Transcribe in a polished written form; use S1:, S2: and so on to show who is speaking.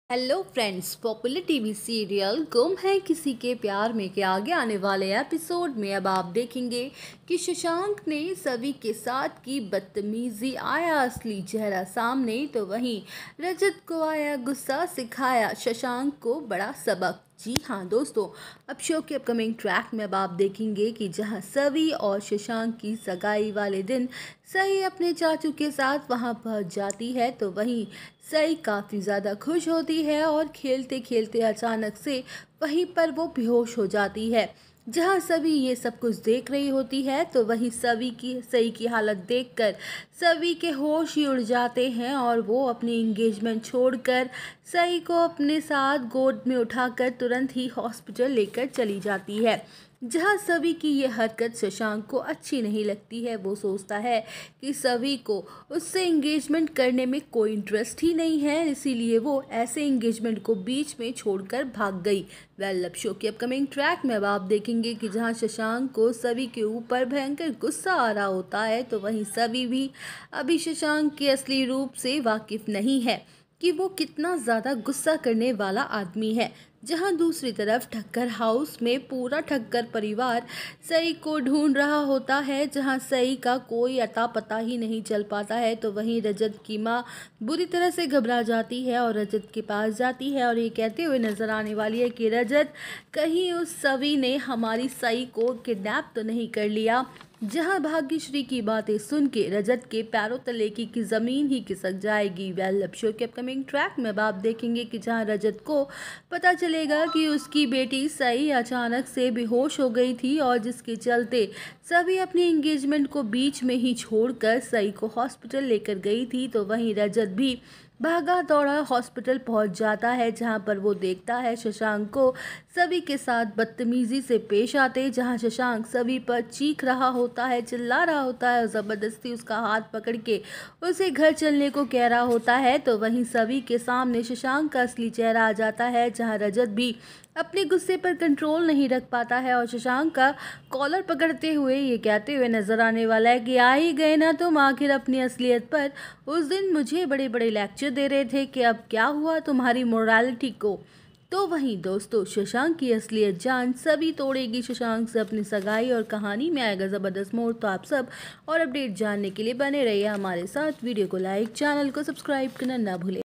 S1: Hello friends, popular TV serial गुम है किसी के प्यार में के आगे आने वाले एपिसोड में अब आप देखेंगे कि शशांक ने सभी के साथ की बदतमीजी, आया असली चेहरा सामने, तो वहीं रजत को आया गुस्सा, सिखाया शशांक को बड़ा सबक। जी हाँ दोस्तों, अब शो के अपकमिंग ट्रैक में अब आप देखेंगे कि जहां सवी और शशांक की सगाई वाले दिन सई अपने चाचू के साथ वहां पहुंच जाती है, तो वहीं सई काफ़ी ज़्यादा खुश होती है और खेलते खेलते अचानक से वहीं पर वो बेहोश हो जाती है। जहां सभी ये सब कुछ देख रही होती है, तो वहीं सई की हालत देखकर सभी के होश ही उड़ जाते हैं और वो अपनी एंगेजमेंट छोड़कर सई को अपने साथ गोद में उठाकर तुरंत ही हॉस्पिटल लेकर चली जाती है। जहां सभी की ये हरकत शशांक को अच्छी नहीं लगती है। वो सोचता है कि सभी को उससे एंगेजमेंट करने में कोई इंटरेस्ट ही नहीं है, इसीलिए वो ऐसे एंगेजमेंट को बीच में छोड़कर भाग गई। अब शो के अपकमिंग ट्रैक में अब आप देखेंगे कि जहां शशांक को सभी के ऊपर भयंकर गुस्सा आ रहा होता है, तो वहीं सभी भी अभी शशांक के असली रूप से वाकिफ नहीं है कि वो कितना ज़्यादा गुस्सा करने वाला आदमी है। जहां दूसरी तरफ ठक्कर हाउस में पूरा ठक्कर परिवार सई को ढूंढ रहा होता है, जहां सई का कोई अता पता ही नहीं चल पाता है, तो वहीं रजत की मां बुरी तरह से घबरा जाती है और रजत के पास जाती है और ये कहते हुए नजर आने वाली है कि रजत, कहीं उस सवी ने हमारी सई को किडनैप तो नहीं कर लिया। जहां भाग्यश्री की बातें सुन के रजत के पैरों तले की ज़मीन ही खिसक जाएगी। अब शो के अपकमिंग ट्रैक में अब आप देखेंगे कि जहां रजत को पता चलेगा कि उसकी बेटी सई अचानक से बेहोश हो गई थी और जिसके चलते सभी अपनी एंगेजमेंट को बीच में ही छोड़कर सई को हॉस्पिटल लेकर गई थी, तो वहीं रजत भी भागा दौड़ा हॉस्पिटल पहुंच जाता है, जहां पर वो देखता है शशांक को सभी के साथ बदतमीजी से पेश आते, जहां शशांक सभी पर चीख रहा होता है, चिल्ला रहा होता है और ज़बरदस्ती उसका हाथ पकड़ के उसे घर चलने को कह रहा होता है, तो वहीं सभी के सामने शशांक का असली चेहरा आ जाता है, जहां रजत भी अपने गुस्से पर कंट्रोल नहीं रख पाता है और शशांक का कॉलर पकड़ते हुए ये कहते हुए नजर आने वाला है कि आ ही गए ना तुम आखिर अपनी असलियत पर। उस दिन मुझे बड़े बड़े लेक्चर दे रहे थे कि अब क्या हुआ तुम्हारी मोरालिटी को। तो वहीं दोस्तों, शशांक की असलियत जान सभी तोड़ेगी शशांक से अपनी सगाई और कहानी में आएगा ज़बरदस्त मोड़। तो आप सब और अपडेट जानने के लिए बने रहिए हमारे साथ। वीडियो को लाइक, चैनल को सब्सक्राइब करना ना भूलें।